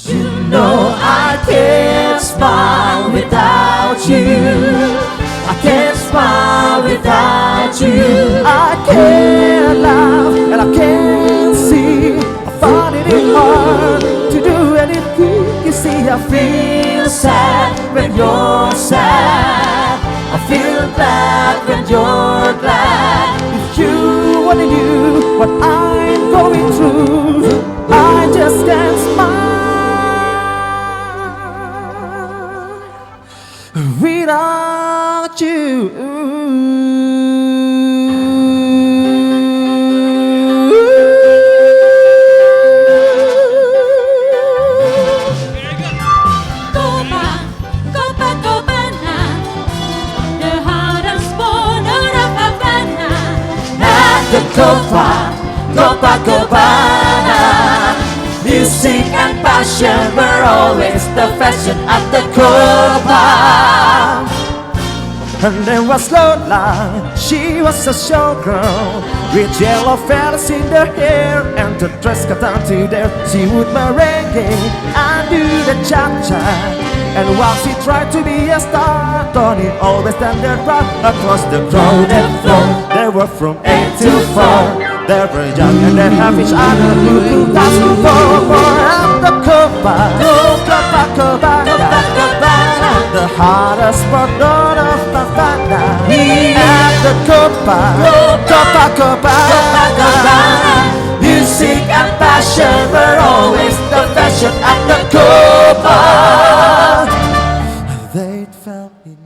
You know I can't smile without you. I can't smile without you. I can't laugh and I can't see. I find it hard to do anything. You see, I feel sad when you're sad. I feel glad when you're glad. If you only knew what I'm going through, I just can't smile without you. Go back now. The hardest border of Havana. At the Copacabana, music and passion were always the fashion at the Copa. Her name was Lola, she was a showgirl with yellow feathers in her hair and the dress cut down to there. She would merengue and do the cha-cha. And while she tried to be a star, Tony always stand there proud across the crowded floor. They were from 8 to 4. They were young and they have each other who dance for at the Copacabana, the hottest spot north of Havana. At the Copacabana, Music and passion were always the fashion at the Copa. they fell in